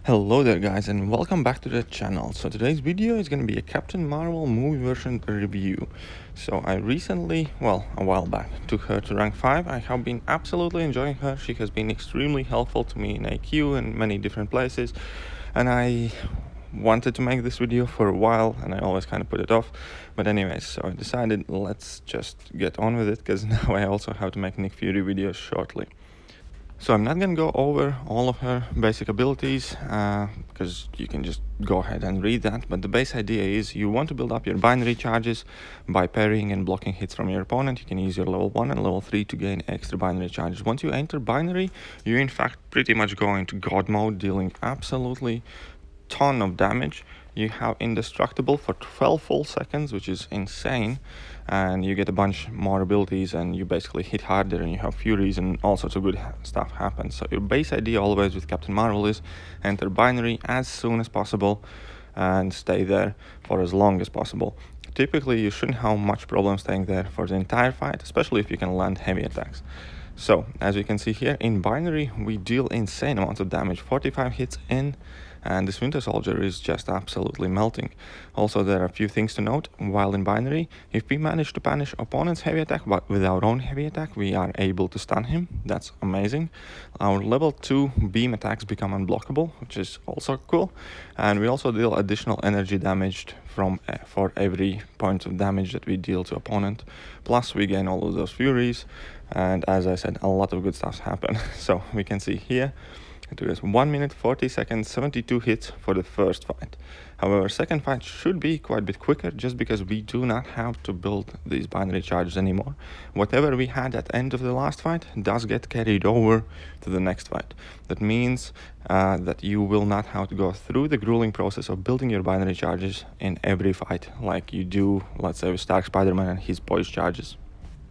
Hello there guys and welcome back to the channel. So today's video is going to be a Captain Marvel movie version review. So I recently, a while back, took her to rank 5. I have been absolutely enjoying her. She has been extremely helpful to me in AQ and many different places, and I wanted to make this video for a while and I always kind of put it off, but anyways, so I decided let's just get on with it, because now I also have to make Nick Fury videos shortly. So I'm not going to go over all of her basic abilities, because you can just go ahead and read that, but the base idea is you want to build up your binary charges by parrying and blocking hits from your opponent. You can use your level 1 and level 3 to gain extra binary charges. Once you enter binary, you in fact pretty much go into God mode, dealing absolutely ton of damage. You have indestructible for 12 full seconds, which is insane, and you get a bunch more abilities and you basically hit harder and you have furies and all sorts of good stuff happens. So your base idea always with Captain Marvel is enter binary as soon as possible and stay there for as long as possible. Typically you shouldn't have much problem staying there for the entire fight, especially if you can land heavy attacks. So as you can see here, in binary we deal insane amounts of damage, 45 hits in, and this Winter Soldier is just absolutely melting. Also, there are a few things to note. While in binary, if we manage to punish opponent's heavy attack but with our own heavy attack, we are able to stun him. That's amazing. Our level 2 beam attacks become unblockable, which is also cool, and we also deal additional energy damage for every point of damage that we deal to opponent. Plus we gain all of those furies, and as I said, a lot of good stuff happen. So we can see here it was 1 minute 40 seconds, 72 hits for the first fight. However, second fight should be quite a bit quicker, just because we do not have to build these binary charges anymore. Whatever we had at the end of the last fight does get carried over to the next fight. That means that you will not have to go through the grueling process of building your binary charges in every fight like you do, let's say, with Stark Spider-Man and his poise charges.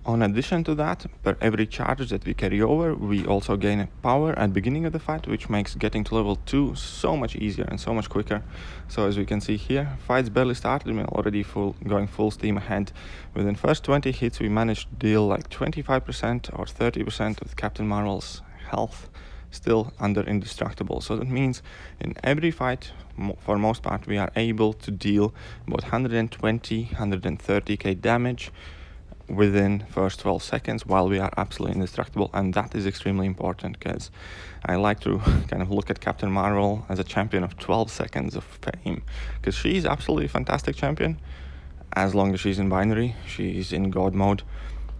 In addition to that, per every charge that we carry over, we also gain a power at the beginning of the fight, which makes getting to level 2 so much easier and so much quicker. So as we can see here, fights barely started, we're already going full steam ahead. Within first 20 hits, we managed to deal like 25% or 30% of Captain Marvel's health, still under indestructible. So that means in every fight, for most part, we are able to deal about 120-130k damage within first 12 seconds while we are absolutely indestructible. And that is extremely important, because I like to kind of look at Captain Marvel as a champion of 12 seconds of fame, because she's absolutely a fantastic champion as long as she's in binary, she's in God mode.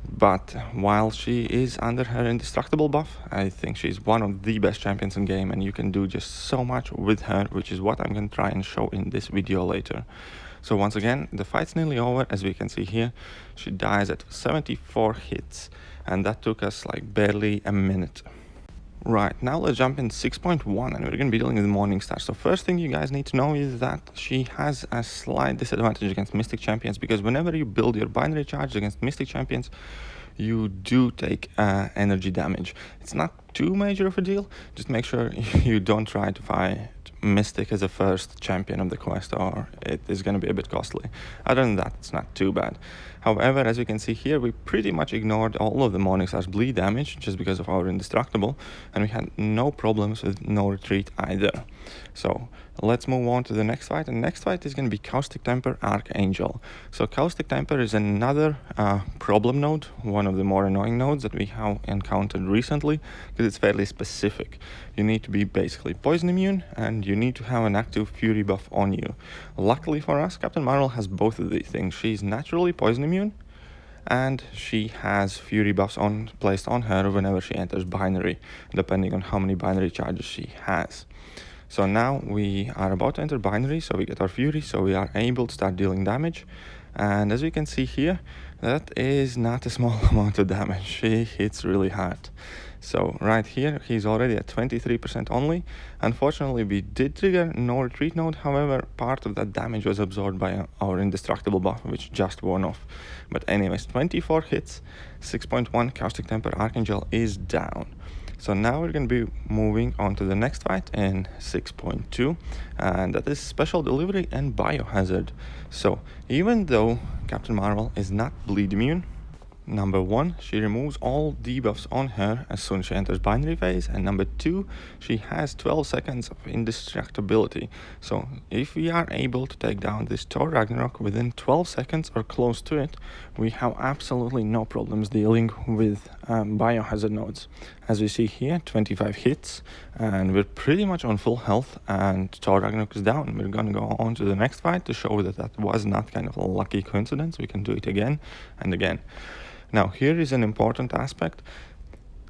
But while she is under her indestructible buff, I think she's one of the best champions in game, and you can do just so much with her, which is what I'm going to try and show in this video later. So once again, the fight's nearly over. As we can see here, she dies at 74 hits, and that took us like barely a minute. Right, now let's jump in 6.1, and we're going to be dealing with Morningstar. So first thing you guys need to know is that she has a slight disadvantage against Mystic Champions, because whenever you build your binary charge against Mystic Champions, you do take energy damage. It's not too major of a deal. Just make sure you don't try to fight Mystic as a first champion of the quest, or it is going to be a bit costly. Other than that, it's not too bad. However, as you can see here, we pretty much ignored all of the Morningstar's bleed damage just because of our indestructible, and we had no problems with no retreat either. So let's move on to the next fight, and the next fight is going to be Caustic Temper Archangel. So Caustic Temper is another problem node, one of the more annoying nodes that we have encountered recently, because it's fairly specific. You need to be basically poison immune, and you need to have an active fury buff on you. Luckily for us, Captain Marvel has both of these things. She's naturally poison immune, and she has fury buffs placed on her whenever she enters binary, depending on how many binary charges she has. So now we are about to enter binary, so we get our fury, so we are able to start dealing damage. And as we can see here, that is not a small amount of damage. She hits really hard. So right here, he's already at 23% only. Unfortunately, we did trigger no retreat node. However, part of that damage was absorbed by our indestructible buff, which just worn off. But anyways, 24 hits, 6.1, Caustic Temper Archangel is down. So now we're going to be moving on to the next fight in 6.2, and that is Special Delivery and Biohazard. So even though Captain Marvel is not bleed immune, Number one, she removes all debuffs on her as soon as she enters binary phase, and number two, she has 12 seconds of indestructibility. So if we are able to take down this Thor Ragnarok within 12 seconds or close to it, we have absolutely no problems dealing with biohazard nodes. As we see here, 25 hits, and we're pretty much on full health, and Thor Ragnarok is down. We're gonna go on to the next fight to show that that was not kind of a lucky coincidence. We can do it again and again. Now, here is an important aspect.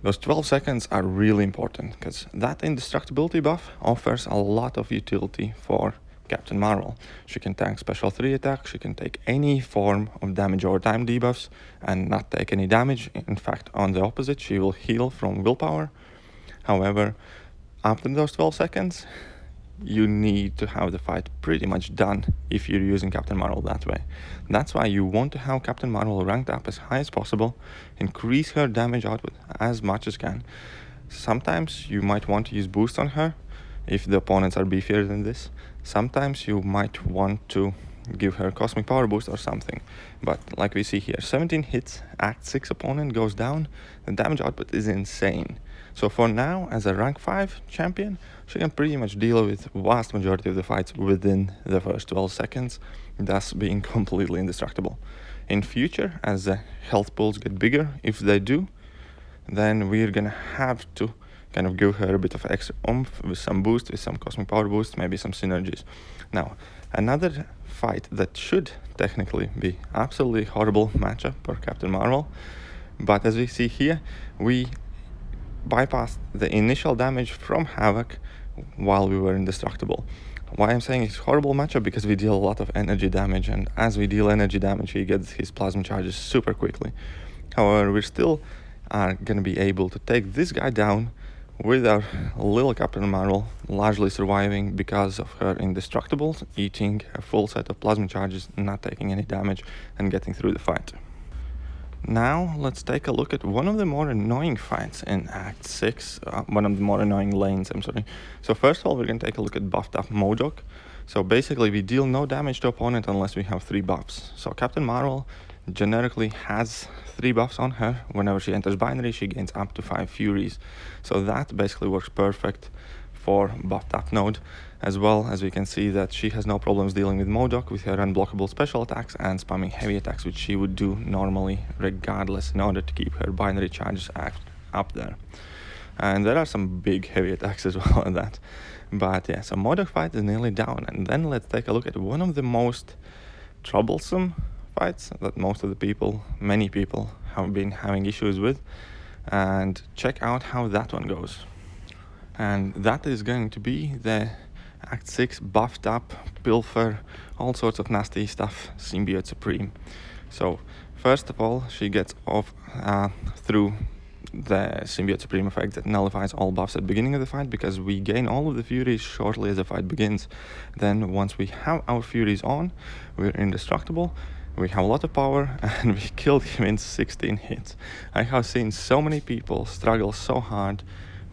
Those 12 seconds are really important because that indestructibility buff offers a lot of utility for Captain Marvel. She can tank special 3 attacks, she can take any form of damage over time debuffs and not take any damage. In fact, on the opposite, she will heal from willpower. However, after those 12 seconds, you need to have the fight pretty much done if you're using Captain Marvel that way. That's why you want to have Captain Marvel ranked up as high as possible, increase her damage output as much as can. Sometimes you might want to use boost on her if the opponents are beefier than this. Sometimes you might want to give her cosmic power boost or something. But like we see here, 17 hits, Act 6 opponent goes down, the damage output is insane. So for now, as a rank 5 champion, she can pretty much deal with vast majority of the fights within the first 12 seconds, thus being completely indestructible. In future, as the health pools get bigger, if they do, then we're gonna have to kind of give her a bit of extra oomph with some boost, with some cosmic power boost, maybe some synergies. Now, another fight that should technically be absolutely horrible matchup for Captain Marvel, but as we see here, we bypassed the initial damage from Havoc while we were indestructible. Why I'm saying it's horrible matchup, because we deal a lot of energy damage, and as we deal energy damage, he gets his plasma charges super quickly. However, we still are going to be able to take this guy down with our little Captain Marvel largely surviving because of her indestructible, eating a full set of plasma charges, not taking any damage, and getting through the fight. Now let's take a look at one of the more annoying fights in Act 6, one of the more annoying lanes, I'm sorry. So first of all, we're going to take a look at buffed up Modok. So basically we deal no damage to opponent unless we have 3 buffs. So Captain Marvel generically has 3 buffs on her. Whenever she enters binary, she gains up to 5 Furies. So that basically works perfect for buffed up node, as well as we can see that she has no problems dealing with Modok with her unblockable special attacks and spamming heavy attacks, which she would do normally regardless in order to keep her binary charges up there. And there are some big heavy attacks as well on that. But yeah, so Modok fight is nearly down, and then let's take a look at one of the most troublesome fights that many people have been having issues with, and check out how that one goes. And that is going to be the Act 6 buffed up, pilfer, all sorts of nasty stuff, Symbiote Supreme. So first of all, she gets off through the Symbiote Supreme effect that nullifies all buffs at the beginning of the fight, because we gain all of the Furies shortly as the fight begins. Then once we have our Furies on, we're indestructible, we have a lot of power, and we killed him in 16 hits. I have seen so many people struggle so hard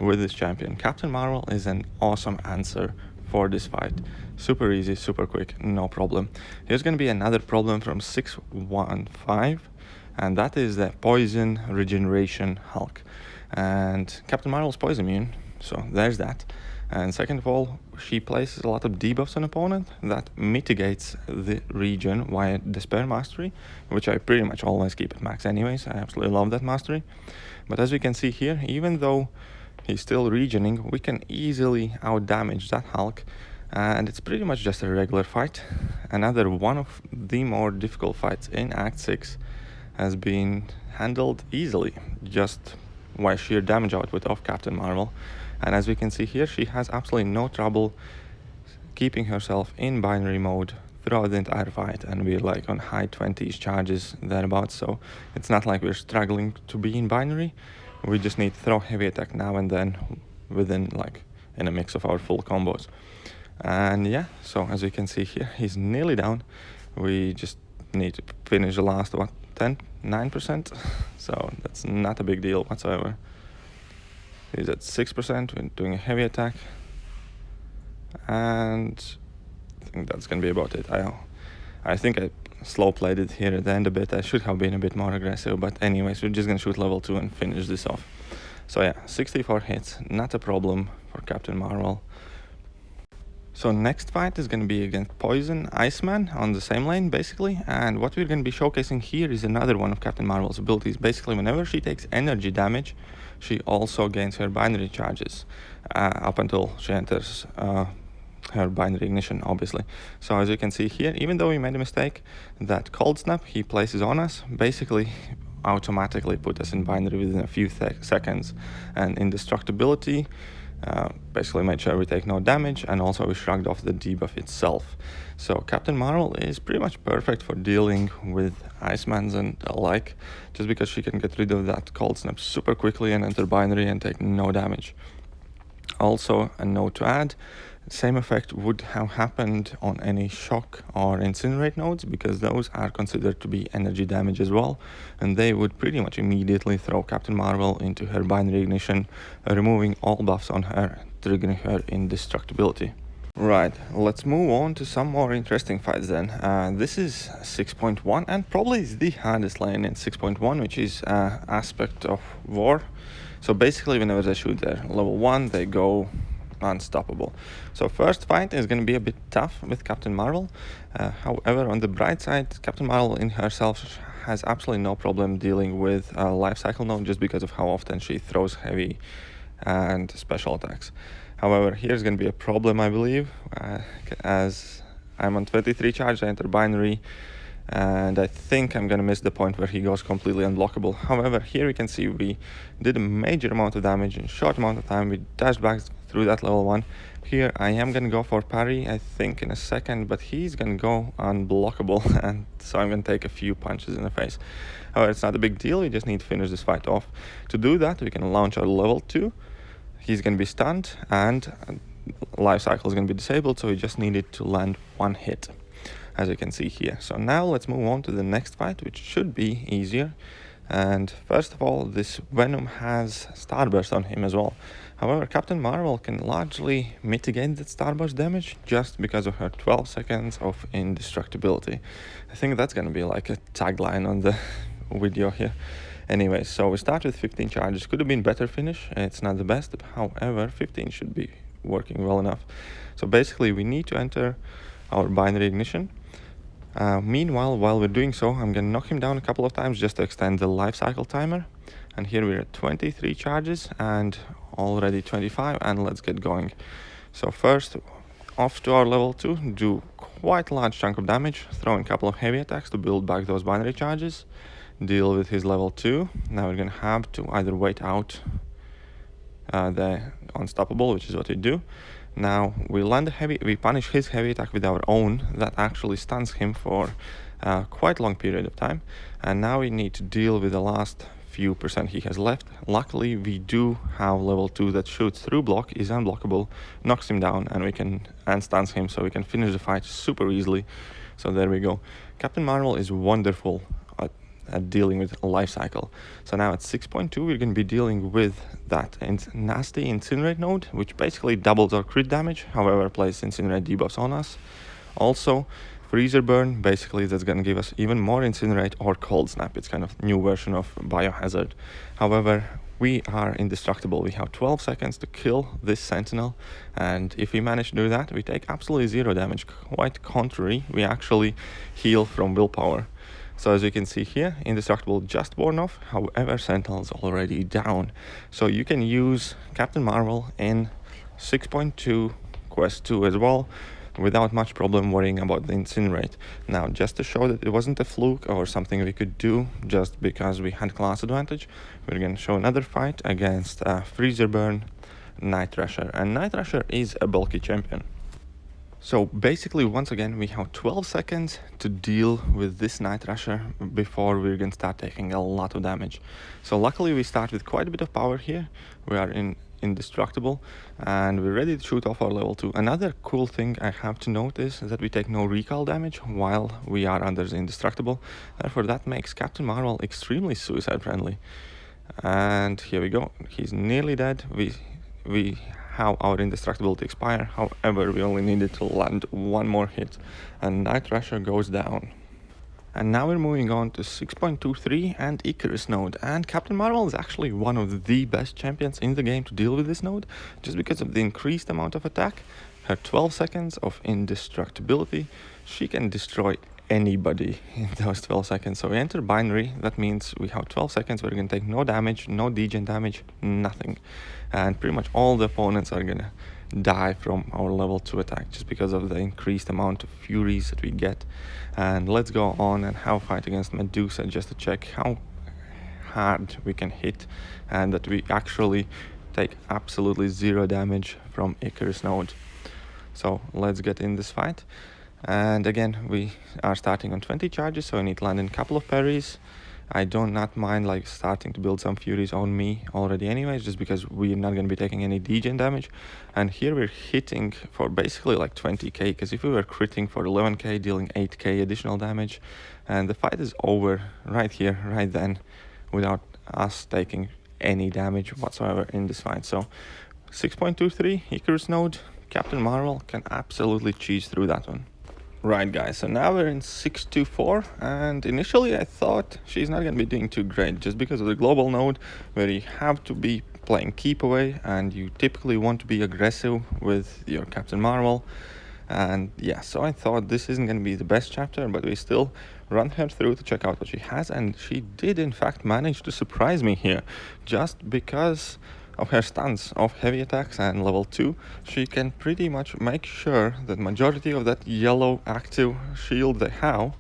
with this champion. Captain Marvel is an awesome answer for this fight. Super easy, super quick, no problem. Here's going to be another problem from 615, and that is the Poison Regeneration Hulk. And Captain Marvel's poison immune, so there's that. And second of all, she places a lot of debuffs on opponent that mitigates the regen via Despair Mastery, which I pretty much always keep at max anyways. I absolutely love that mastery. But as we can see here, even though he's still regening, we can easily outdamage that Hulk, and it's pretty much just a regular fight. Another one of the more difficult fights in Act 6 has been handled easily, just by sheer damage output of Captain Marvel. And as we can see here, she has absolutely no trouble keeping herself in binary mode throughout the entire fight, and we're like on high 20s charges thereabouts, so it's not like we're struggling to be in binary. We just need to throw heavy attack now and then within, like, in a mix of our full combos. And yeah, so as we can see here, he's nearly down. We just need to finish the last, 9%? So that's not a big deal whatsoever. He's at 6%, we're doing a heavy attack. And I think that's gonna be about it. I think I slow played it here at the end a bit. I should have been a bit more aggressive, but anyways, we're just gonna shoot level 2 and finish this off. So yeah, 64 hits, not a problem for Captain Marvel. So next fight is going to be against Poison Iceman on the same lane, basically. And what we're going to be showcasing here is another one of Captain Marvel's abilities. Basically, whenever she takes energy damage, she also gains her binary charges up until she enters her binary ignition, obviously. So as you can see here, even though we made a mistake, that cold snap he places on us basically automatically put us in binary within a few seconds. And indestructibility basically made sure we take no damage, and also we shrugged off the debuff itself. So Captain Marvel is pretty much perfect for dealing with Icemans and alike, just because she can get rid of that cold snap super quickly and enter binary and take no damage. Also, a note to add, same effect would have happened on any shock or incinerate nodes, because those are considered to be energy damage as well, and they would pretty much immediately throw Captain Marvel into her binary ignition, removing all buffs on her, triggering her indestructibility. Right, let's move on to some more interesting fights then. This is 6.1, and probably is the hardest lane in 6.1, which is Aspect of War. So basically, whenever they shoot their level 1, they go unstoppable. So first fight is going to be a bit tough with Captain Marvel. However, on the bright side, Captain Marvel in herself has absolutely no problem dealing with a life cycle node, just because of how often she throws heavy and special attacks. However, here's going to be a problem, I believe, as I'm on 23 charge, I enter binary, and I think I'm going to miss the point where he goes completely unblockable. However, here we can see we did a major amount of damage in a short amount of time. We dashed back through that level 1. Here I am going to go for parry, I think, in a second, but he's going to go unblockable, and so I'm going to take a few punches in the face. However, it's not a big deal, we just need to finish this fight off. To do that, we can launch our level 2. He's going to be stunned, and life cycle is going to be disabled, so we just needed to land one hit, as you can see here. So now let's move on to the next fight, which should be easier. And first of all, this Venom has Starburst on him as well. However, Captain Marvel can largely mitigate that Starburst damage just because of her 12 seconds of indestructibility. I think that's going to be like a tagline on the video here. Anyway, so we start with 15 charges. Could have been better finish. It's not the best. However, 15 should be working well enough. So basically, we need to enter our binary ignition. Meanwhile, while we're doing so, I'm going to knock him down a couple of times just to extend the life cycle timer. And here we're at 23 charges and already 25, and let's get going. So first, off to our level 2, do quite a large chunk of damage, throwing a couple of heavy attacks to build back those binary charges, deal with his level 2. Now we're going to have to either wait out the unstoppable, which is what we do. Now we punish his heavy attack with our own, that actually stuns him for quite a long period of time. And now we need to deal with the last few percent he has left. Luckily, we do have level 2 that shoots through block, is unblockable, knocks him down, and stuns him, so we can finish the fight super easily. So there we go. Captain Marvel is wonderful at dealing with a life cycle. So now at 6.2, we're going to be dealing with that nasty Incinerate node, which basically doubles our crit damage, however places Incinerate debuffs on us. Also, Freezer Burn, basically that's going to give us even more Incinerate or Cold Snap. It's kind of new version of Biohazard. However, we are indestructible. We have 12 seconds to kill this Sentinel, and if we manage to do that, we take absolutely 0 damage. Quite contrary, we actually heal from willpower. So as you can see here, Indestructible just worn off, however Sentinel's already down. So you can use Captain Marvel in 6.2 Quest 2 as well, without much problem worrying about the Incinerate. Now, just to show that it wasn't a fluke or something we could do just because we had class advantage, we're going to show another fight against Freezer Burn, Night Thrasher. And Night Thrasher is a bulky champion. So basically, once again, we have 12 seconds to deal with this Night Thrasher before we're going to start taking a lot of damage. So luckily, we start with quite a bit of power here. We are indestructible, and we're ready to shoot off our level 2. Another cool thing I have to note is that we take no recall damage while we are under the indestructible. Therefore, that makes Captain Marvel extremely suicide friendly. And here we go. He's nearly dead. We have our indestructibility expire. However, we only needed to land one more hit, and Night Thrasher goes down. And now we're moving on to 6.23 and Icarus node. And Captain Marvel is actually one of the best champions in the game to deal with this node, just because of the increased amount of attack, her 12 seconds of indestructibility. She can destroy anybody in those 12 seconds. So we enter binary, that means we have 12 seconds where we can take no damage, no degen damage, nothing. And pretty much all the opponents are gonna die from our level 2 attack just because of the increased amount of furies that we get. And let's go on and have a fight against Medusa just to check how hard we can hit and that we actually take absolutely zero damage from Icarus node. So let's get in this fight. And again, we are starting on 20 charges, so I need to land in a couple of parries. I do not mind like starting to build some furies on me already anyways, just because we're not going to be taking any degen damage. And here we're hitting for basically like 20k, because if we were critting for 11k, dealing 8k additional damage, and the fight is over right here, right then, without us taking any damage whatsoever in this fight. So 6.23 Icarus node, Captain Marvel can absolutely cheese through that one. Right guys, so now we're in 624, and initially I thought she's not going to be doing too great just because of the global node where you have to be playing keep away and you typically want to be aggressive with your Captain Marvel. And yeah, so I thought this isn't going to be the best chapter, but we still run her through to check out what she has, and she did in fact manage to surprise me here just because of her stance of heavy attacks and level 2. She can pretty much make sure that majority of that yellow active shield they have,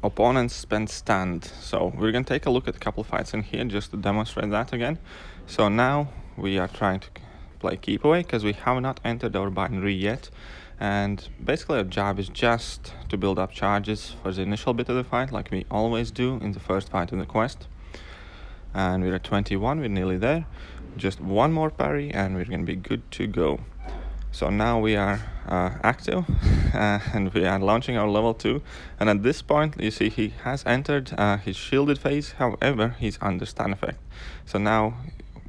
opponents spend stand. So we're gonna take a look at a couple fights in here just to demonstrate that again. So now we are trying to play keep away because we have not entered our binary yet, and basically our job is just to build up charges for the initial bit of the fight like we always do in the first fight in the quest. And we're at 21, we're nearly there. Just one more parry and we're gonna be good to go. So now we are active and we are launching our level 2, and at this point you see he has entered his shielded phase, however he's under stun effect. So now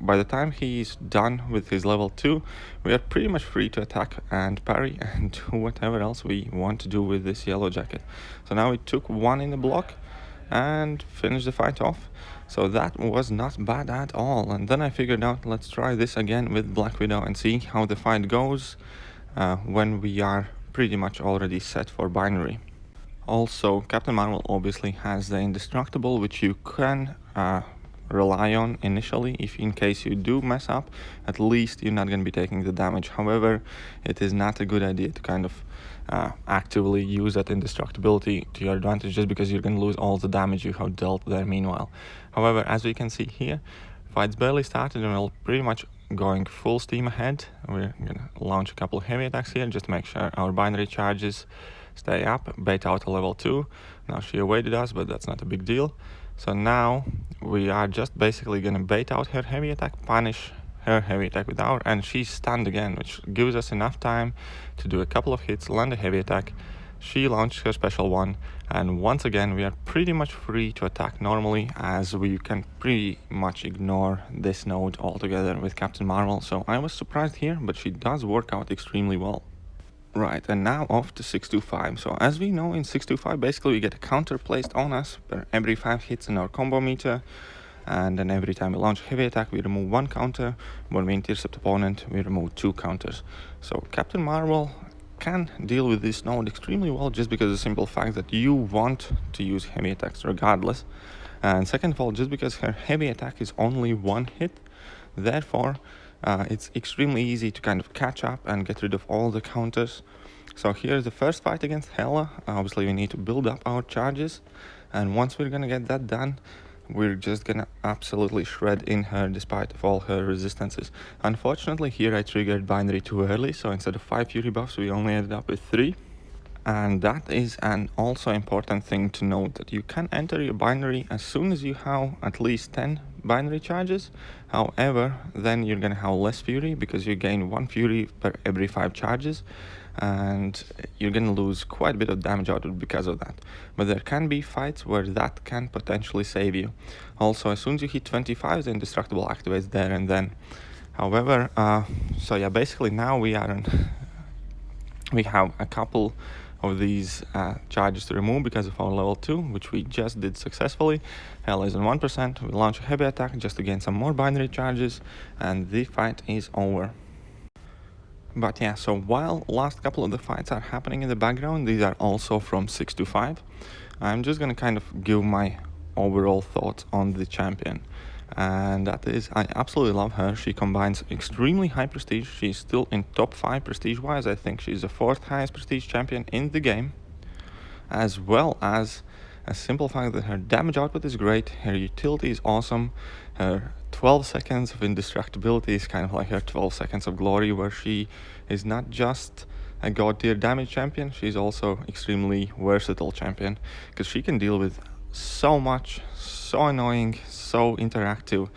by the time he's done with his level 2, we are pretty much free to attack and parry and do whatever else we want to do with this yellow jacket. So now we took one in the block and finished the fight off. So that was not bad at all. And then I figured out, let's try this again with Black Widow and see how the fight goes when we are pretty much already set for binary. Also, Captain Marvel obviously has the indestructible, which you can rely on initially. If in case you do mess up, at least you're not going to be taking the damage. However, it is not a good idea to kind of actively use that indestructibility to your advantage, just because you're going to lose all the damage you have dealt there meanwhile. However, as we can see here, fight's barely started and we're pretty much going full steam ahead. We're going to launch a couple of heavy attacks here just to make sure our binary charges stay up, bait out a level 2. Now she evaded us, but that's not a big deal. So now we are just basically going to bait out her heavy attack, punish her heavy attack with our, and she's stunned again, which gives us enough time to do a couple of hits, land a heavy attack. She launched her special one, and once again we are pretty much free to attack normally, as we can pretty much ignore this node altogether with Captain Marvel. So I was surprised here, but she does work out extremely well. Right, and now off to 625. So as we know, in 625 basically we get a counter placed on us per every 5 hits in our combo meter, and then every time we launch a heavy attack we remove 1 counter. When we intercept opponent we remove 2 counters. So Captain Marvel can deal with this node extremely well, just because of the simple fact that you want to use heavy attacks regardless, and second of all, just because her heavy attack is only 1 hit, therefore it's extremely easy to kind of catch up and get rid of all the counters. So here's the first fight against Hela. Obviously we need to build up our charges, and once we're gonna get that done, we're just gonna absolutely shred in her despite of all her resistances. Unfortunately here I triggered binary too early, so instead of 5 fury buffs we only ended up with 3. And that is an also important thing to note, that you can enter your binary as soon as you have at least 10 binary charges. However, then you're gonna have less fury because you gain 1 fury per every 5 charges, and you're gonna lose quite a bit of damage output because of that. But there can be fights where that can potentially save you. Also, as soon as you hit 25, the indestructible activates there and then. However, so yeah, basically now we are we have a couple of these charges to remove because of our level 2, which we just did successfully. Hell is on 1%. We launch a heavy attack just to gain some more binary charges, and the fight is over. But yeah, so while last couple of the fights are happening in the background, these are also from 6 to 5. I'm just gonna kind of give my overall thoughts on the champion. And that is, I absolutely love her. She combines extremely high prestige. She's still in top 5 prestige wise. I think she's the 4th highest prestige champion in the game, as well as a simple fact that her damage output is great, her utility is awesome, her 12 seconds of indestructibility is kind of like her 12 seconds of glory, where she is not just a god tier damage champion, she's also extremely versatile champion, because she can deal with so much, so annoying, so interactive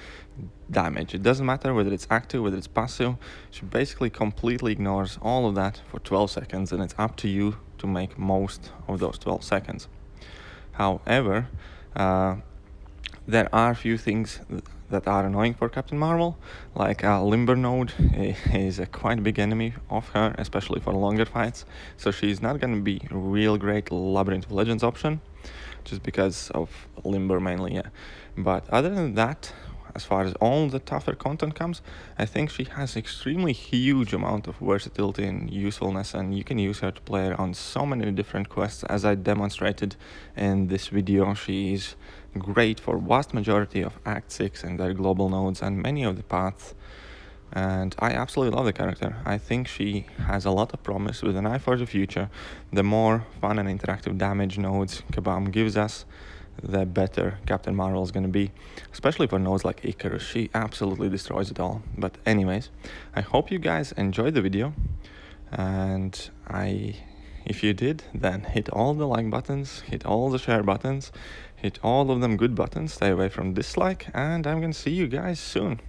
damage. It doesn't matter whether it's active, whether it's passive. She basically completely ignores all of that for 12 seconds, and it's up to you to make most of those 12 seconds. However, there are a few things that are annoying for Captain Marvel, like Limber Node is a quite big enemy of her, especially for longer fights, so she's not going to be a real great Labyrinth of Legends option, just because of Limber mainly, yeah. But other than that, as far as all the tougher content comes, I think she has extremely huge amount of versatility and usefulness, and you can use her to play on so many different quests, as I demonstrated in this video. She is great for vast majority of Act 6 and their global nodes and many of the paths, and I absolutely love the character. I think she has a lot of promise with an eye for the future. The more fun and interactive damage nodes Kabam gives us, the better Captain Marvel is going to be, especially for nodes like Icarus. She absolutely destroys it all. But anyways, I hope you guys enjoyed the video, and if you did, then hit all the like buttons, hit all the share buttons, hit all of them good buttons, stay away from dislike, and I'm gonna see you guys soon.